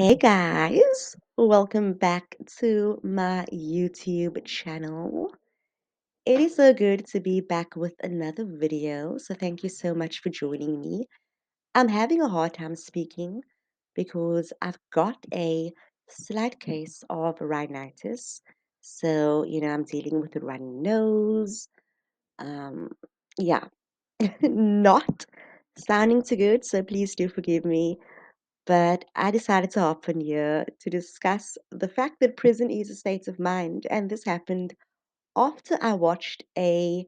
Hey guys, welcome back to my YouTube channel. It is so good to be back with another video, so thank you so much for joining me. I'm having a hard time speaking because I've got a slight case of rhinitis. I'm dealing with a runny nose. Um, yeah, not sounding too good, so please do forgive me. But I decided to hop on here to discuss the fact that prison is a state of mind, and this happened after I watched a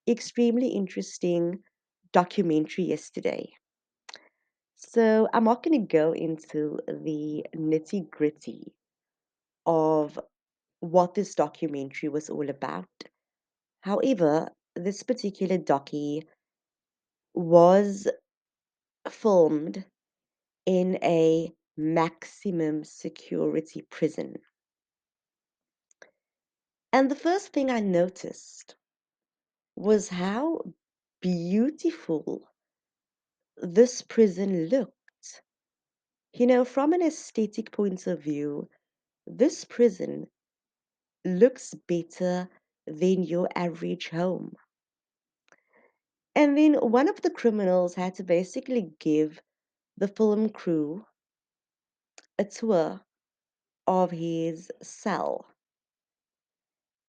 extremely interesting documentary yesterday. So I'm not going to go into the nitty gritty of what this documentary was all about. However, this particular docu was filmed in a maximum security prison. And the first thing I noticed was how beautiful this prison looked. From an aesthetic point of view, this prison looks better than your average home. And then one of the criminals had to basically give the film crew a tour of his cell.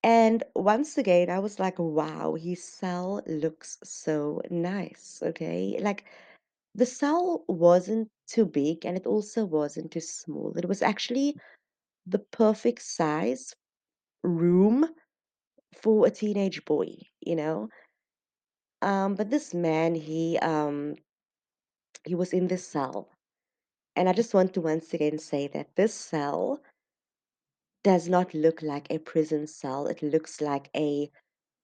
And once again, I was like, wow, his cell looks so nice. Okay. Like the cell wasn't too big and it also wasn't too small. It was actually the perfect size room for a teenage boy. But this man, he was in this cell. And I just want to once again say that this cell does not look like a prison cell. It looks like a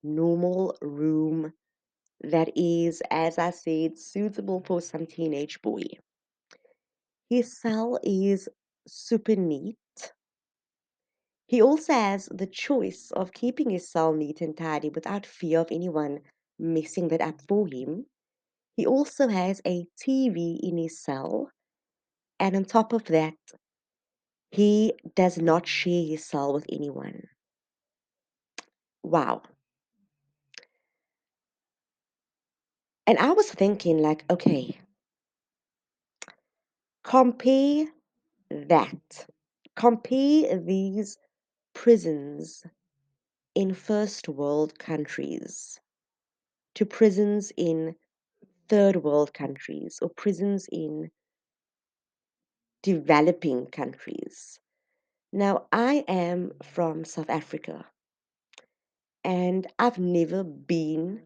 normal room that is, as I said, suitable for some teenage boy. His cell is super neat. He also has the choice of keeping his cell neat and tidy without fear of anyone messing that up for him. He also has a TV in his cell, and on top of that, he does not share his cell with anyone. Wow. And I was thinking, like, okay, compare that. Compare these prisons in first world countries to prisons in third world countries or prisons in developing countries. Now, I am from South Africa and I've never been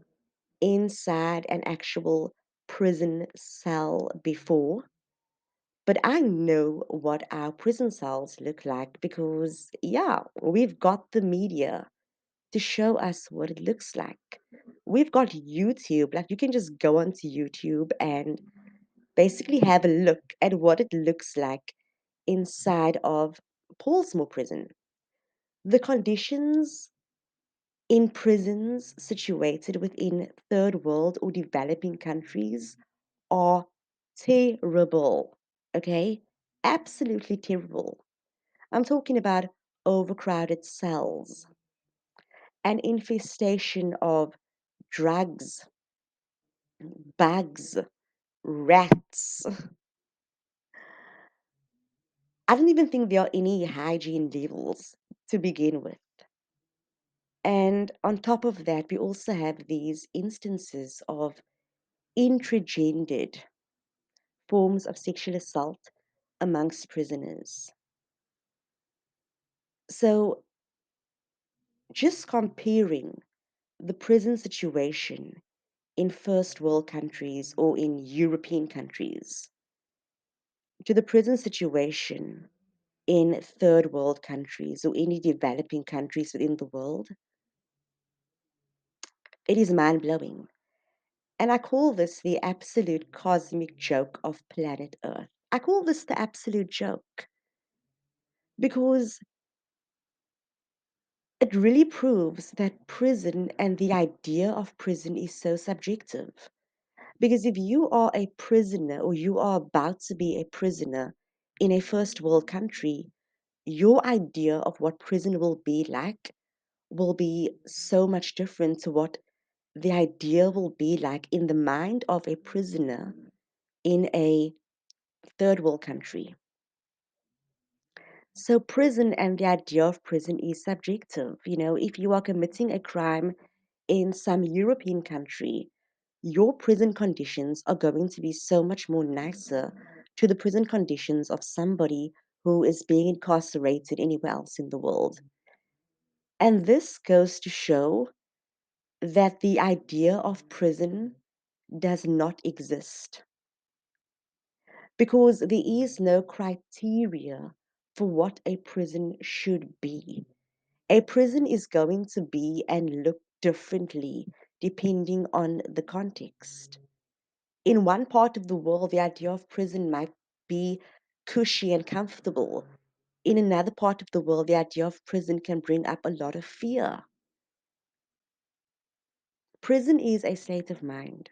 inside an actual prison cell before, but I know what our prison cells look like because, yeah, we've got the media to show us what it looks like. We've got YouTube, like you can just go onto YouTube and basically have a look at what it looks like inside of Paulsmoor prison. The conditions in prisons situated within third world or developing countries are terrible. Okay? Absolutely terrible. I'm talking about overcrowded cells, an infestation of drugs, bugs, rats. I don't even think there are any hygiene levels to begin with. And on top of that, we also have these instances of intra-gendered forms of sexual assault amongst prisoners. So, just comparing the prison situation in first world countries or in European countries to the prison situation in third world countries or any developing countries within the world, it is mind blowing. And I call this the absolute cosmic joke of planet Earth. I call this the absolute joke because it really proves that prison and the idea of prison is so subjective. Because if you are a prisoner or you are about to be a prisoner in a first world country, your idea of what prison will be like will be so much different to what the idea will be like in the mind of a prisoner in a third world country. So, prison and the idea of prison is subjective. If you are committing a crime in some European country, your prison conditions are going to be so much more nicer to the prison conditions of somebody who is being incarcerated anywhere else in the world. And this goes to show that the idea of prison does not exist because there is no criteria for what a prison should be. A prison is going to be and look differently depending on the context. In one part of the world, the idea of prison might be cushy and comfortable. In another part of the world, the idea of prison can bring up a lot of fear. Prison is a state of mind.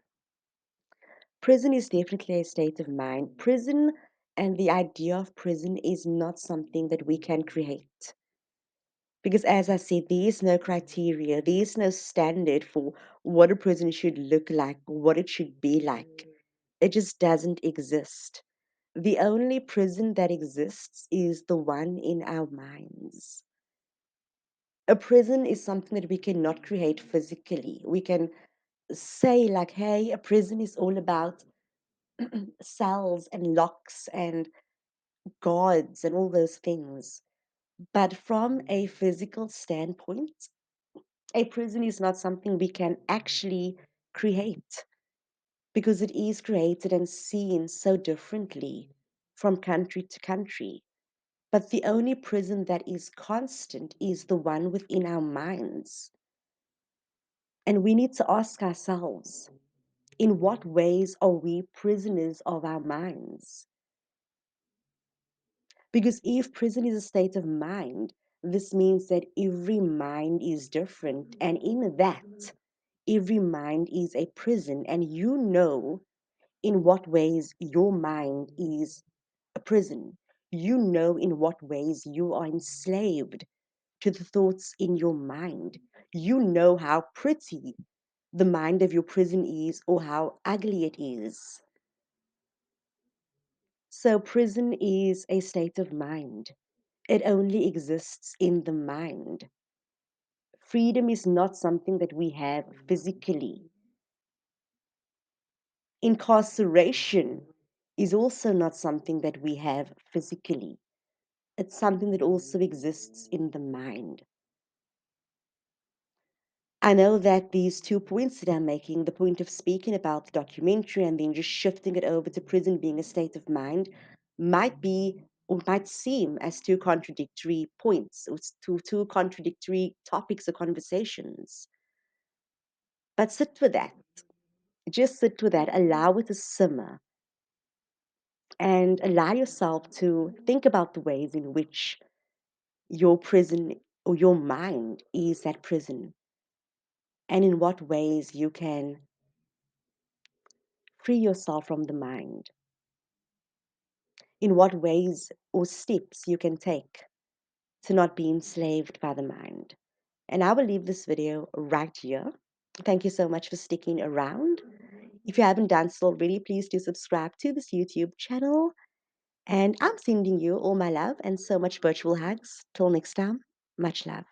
Prison is definitely a state of mind. Prison and the idea of prison is not something that we can create. Because, as I said, there is no criteria, there is no standard for what a prison should look like, what it should be like. It just doesn't exist. The only prison that exists is the one in our minds. A prison is something that we cannot create physically. We can say, like, hey, a prison is all about cells and locks and guards and all those things. But from a physical standpoint, a prison is not something we can actually create because it is created and seen so differently from country to country. But the only prison that is constant is the one within our minds. And we need to ask ourselves, in what ways are we prisoners of our minds? Because if prison is a state of mind, this means that every mind is different. And in that, every mind is a prison. And you know in what ways your mind is a prison. You know in what ways you are enslaved to the thoughts in your mind. You know how pretty the mind of your prison is or how ugly it is. So, prison is a state of mind. It only exists in the mind. Freedom is not something that we have physically. Incarceration is also not something that we have physically. It's something that also exists in the mind. I know that these 2 points that I'm making, the point of speaking about the documentary and then just shifting it over to prison being a state of mind, might be or might seem as two contradictory points or two contradictory topics or conversations. But sit with that. Just sit with that. Allow it to simmer and allow yourself to think about the ways in which your prison or your mind is that prison and in what ways you can free yourself from the mind, in what ways or steps you can take to not be enslaved by the mind. And I will leave this video right here. Thank you so much for sticking around. If you haven't done so already, please do subscribe to this YouTube channel. And I'm sending you all my love and so much virtual hugs. Till next time, much love.